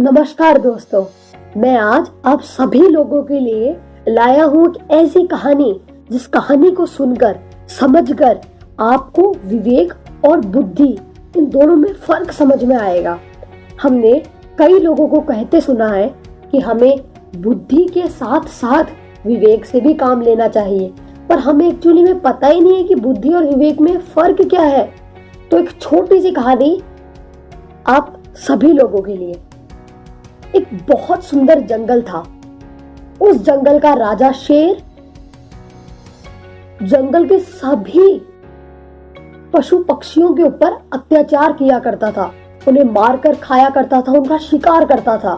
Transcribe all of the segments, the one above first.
नमस्कार दोस्तों, मैं आज आप सभी लोगों के लिए लाया हूँ एक ऐसी कहानी जिस कहानी को सुनकर समझकर आपको विवेक और बुद्धि इन दोनों में फर्क समझ में आएगा। हमने कई लोगों को कहते सुना है कि हमें बुद्धि के साथ साथ विवेक से भी काम लेना चाहिए, पर हमें एक्चुअली में पता ही नहीं है कि बुद्धि और विवेक में फर्क क्या है। तो एक छोटी सी कहानी आप सभी लोगों के लिए। एक बहुत सुंदर जंगल था। उस जंगल का राजा शेर जंगल के सभी पशु पक्षियों के ऊपर अत्याचार किया करता था, उन्हें मारकर खाया करता था, उनका शिकार करता था।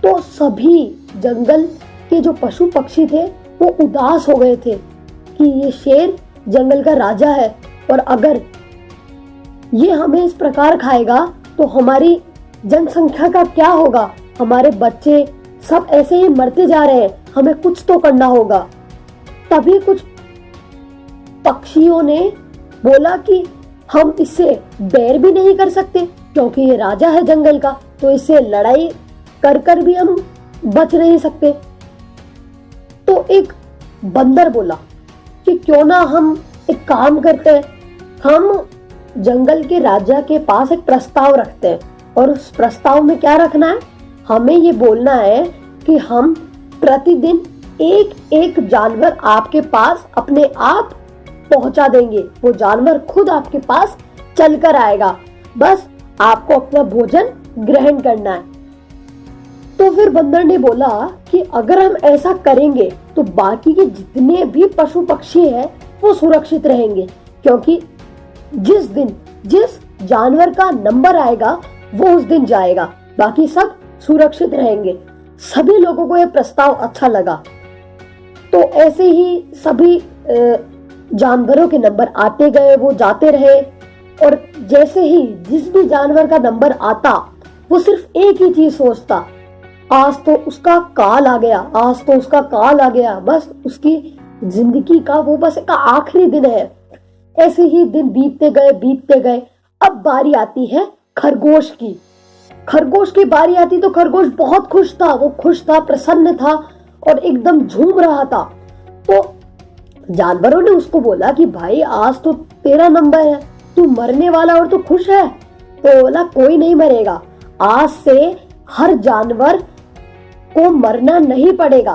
तो सभी जंगल के जो पशु पक्षी थे वो उदास हो गए थे कि ये शेर जंगल का राजा है और अगर ये हमें इस प्रकार खाएगा तो हमारी जनसंख्या का क्या होगा, हमारे बच्चे सब ऐसे ही मरते जा रहे हैं, हमें कुछ तो करना होगा। तभी कुछ पक्षियों ने बोला कि हम इससे बैर भी नहीं कर सकते क्योंकि ये राजा है जंगल का, तो इससे लड़ाई कर कर भी हम बच नहीं सकते। तो एक बंदर बोला कि क्यों ना हम एक काम करते हैं, हम जंगल के राजा के पास एक प्रस्ताव रखते हैं और उस प्रस्ताव में क्या रखना है, हमें ये बोलना है कि हम प्रतिदिन एक एक जानवर आपके पास अपने आप पहुंचा देंगे। वो जानवर खुद आपके पास चलकर आएगा, बस आपको अपना भोजन ग्रहण करना है। तो फिर बंदर ने बोला कि अगर हम ऐसा करेंगे तो बाकी के जितने भी पशु पक्षी हैं वो सुरक्षित रहेंगे, क्योंकि जिस जानवर का नंबर आएगा वो उस दिन जाएगा, बाकी सब सुरक्षित रहेंगे। सभी लोगों को यह प्रस्ताव अच्छा लगा। तो ऐसे ही सभी जानवरों के नंबर आते गए, वो जाते रहे और जैसे ही जिस भी जानवर का नंबर आता वो सिर्फ एक ही चीज सोचता, आज तो उसका काल आ गया, आज तो उसका काल आ गया, बस उसकी जिंदगी का वो बस एक आखिरी दिन है। ऐसे ही दिन बीतते गए। अब बारी आती है खरगोश की। खरगोश की बारी आती तो खरगोश बहुत खुश था, वो खुश था, प्रसन्न था और एकदम झूम रहा था। तो जानवरों ने उसको बोला कि भाई आज तो तेरा नंबर है, तू मरने वाला और तू खुश है। तो बोला कोई नहीं मरेगा, आज से हर जानवर को मरना नहीं पड़ेगा।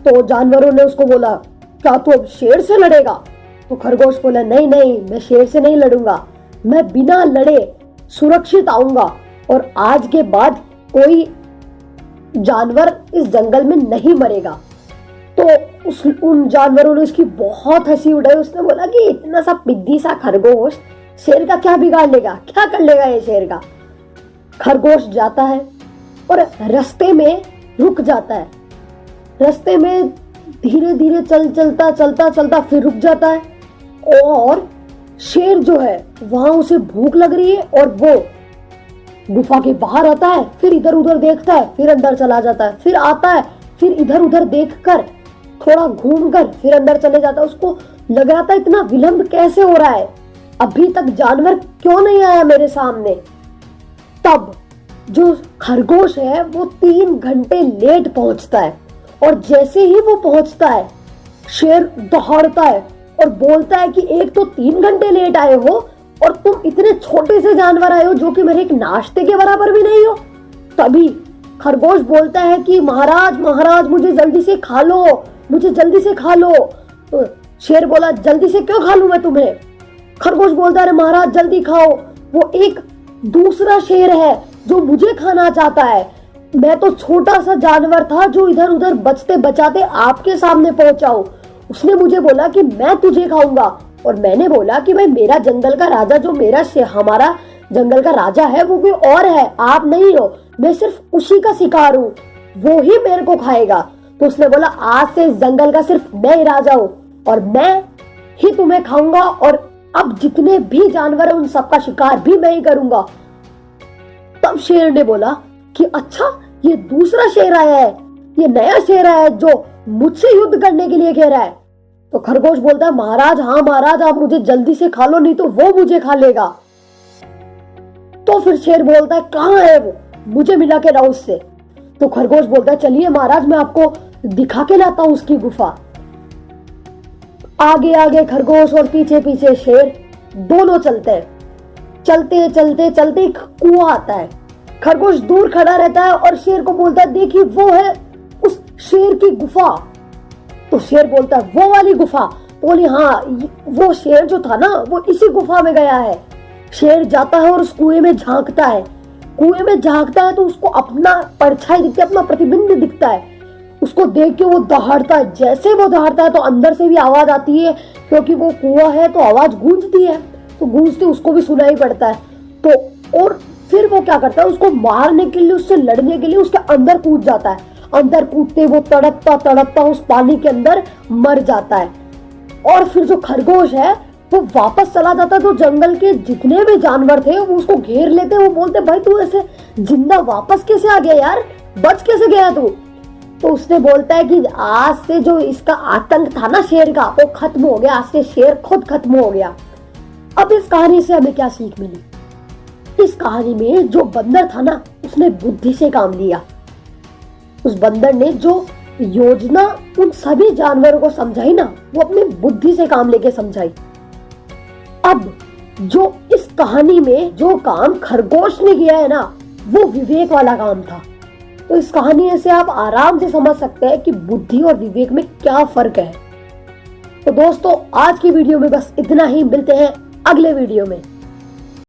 तो जानवरों ने उसको बोला क्या तू अब शेर से लड़ेगा? तो खरगोश बोला नहीं, मैं शेर से नहीं लड़ूंगा, मैं बिना लड़े सुरक्षित आऊंगा और आज के बाद कोई जानवर इस जंगल में नहीं मरेगा। तो उन जानवरों ने उसकी बहुत हंसी उड़ाई। उसने बोला कि इतना सा पिद्दी सा खरगोश शेर का क्या बिगाड़ लेगा, क्या कर लेगा ये शेर का। खरगोश जाता है और रास्ते में रुक जाता है, रास्ते में धीरे धीरे चलता फिर रुक जाता है और शेर जो है वहां उसे भूख लग रही है और वो गुफा के बाहर आता है, फिर इधर उधर देखता है, फिर अंदर चला जाता है, फिर आता है, फिर इधर उधर देखकर थोड़ा घूमकर फिर अंदर चले जाता है। उसको लग रहा था इतना विलंब कैसे हो रहा है, अभी तक जानवर क्यों नहीं आया मेरे सामने। तब जो खरगोश है वो 3 घंटे लेट पहुंचता है और जैसे ही वो पहुंचता है शेर दौड़ता है और बोलता है कि एक तो 3 घंटे लेट आए हो और तुम इतने छोटे से जानवर आए हो जो कि मेरे एक नाश्ते के बराबर भी नहीं हो। तभी खरगोश बोलता है कि महाराज मुझे जल्दी से खा लो, मुझे जल्दी से खा लो। तो शेर बोला जल्दी से क्यों खा लूं मैं तुम्हें? खरगोश बोलता है महाराज जल्दी खाओ, वो एक दूसरा शेर है जो मुझे खाना चाहता है। मैं तो छोटा सा जानवर था जो इधर उधर बचते बचाते आपके सामने पहुंचा हूं। उसने मुझे बोला कि मैं तुझे खाऊंगा और मैंने बोला कि भाई मेरा जंगल का राजा जो हमारा जंगल का राजा है वो कोई और है, आप नहीं हो, मैं सिर्फ उसी का शिकार हूँ, वो ही मेरे को खाएगा। तो उसने बोला आज से इस जंगल का सिर्फ मैं ही राजा हूँ और मैं ही तुम्हें खाऊंगा और अब जितने भी जानवर है उन सबका शिकार भी मैं ही करूंगा। तब शेर ने बोला कि अच्छा ये दूसरा शेर आया है, ये नया शेर आया है जो मुझसे युद्ध करने के लिए कह रहा है। तो खरगोश बोलता है महाराज हाँ महाराज आप मुझे जल्दी से खा लो नहीं तो वो मुझे खा लेगा। तो फिर शेर बोलता है कहाँ है वो? मुझे मिला के लाओ उससे। तो खरगोश बोलता है चलिए महाराज, मैं आपको दिखा के लाता हूं उसकी गुफा। आगे आगे खरगोश और पीछे पीछे शेर, दोनों चलते हैं। चलते चलते चलते एक कुआं आता है। खरगोश दूर खड़ा रहता है और शेर को बोलता है देखिए वो है उस शेर की गुफा। तो शेर बोलता है वो वाली गुफा? बोली हाँ, वो शेर जो था ना वो इसी गुफा में गया है। शेर जाता है और उस कुएं में झांकता है। कुएं में झांकता है तो उसको अपना परछाई दिखती है, अपना प्रतिबिंब दिखता है। उसको देख के वो दहाड़ता है। जैसे वो दहाड़ता है तो अंदर से भी आवाज आती है, क्योंकि वो कुआं है तो आवाज गूंजती है, तो गूंजते उसको भी सुनाई पड़ता है। तो और फिर वो क्या करता है, उसको मारने के लिए, उससे लड़ने के लिए उसके अंदर कूद जाता है। अंदर कूदते वो तड़पता तड़पता उस पानी के अंदर मर जाता है। और फिर जो खरगोश है वो वापस चला जाता है। तो जंगल के जितने भी जानवर थे वो उसको घेर लेते। वो बोलते भाई तू ऐसे जिंदा वापस कैसे आ गया यार, बच कैसे गया तू? तो उसने बोलता है कि आज से जो इसका आतंक था ना शेर का, वो खत्म हो गया। आज से शेर खुद खत्म हो गया। अब इस कहानी से हमें क्या सीख मिली? इस कहानी में जो बंदर था ना उसने बुद्धि से काम लिया। उस बंदर ने जो योजना उन सभी जानवरों को समझाई ना, वो अपनी बुद्धि से काम लेके समझाई। अब जो इस कहानी में जो काम खरगोश ने किया है ना, वो विवेक वाला काम था। तो इस कहानी से आप आराम से समझ सकते हैं कि बुद्धि और विवेक में क्या फर्क है। तो दोस्तों आज की वीडियो में बस इतना ही। मिलते हैं अगले वीडियो में।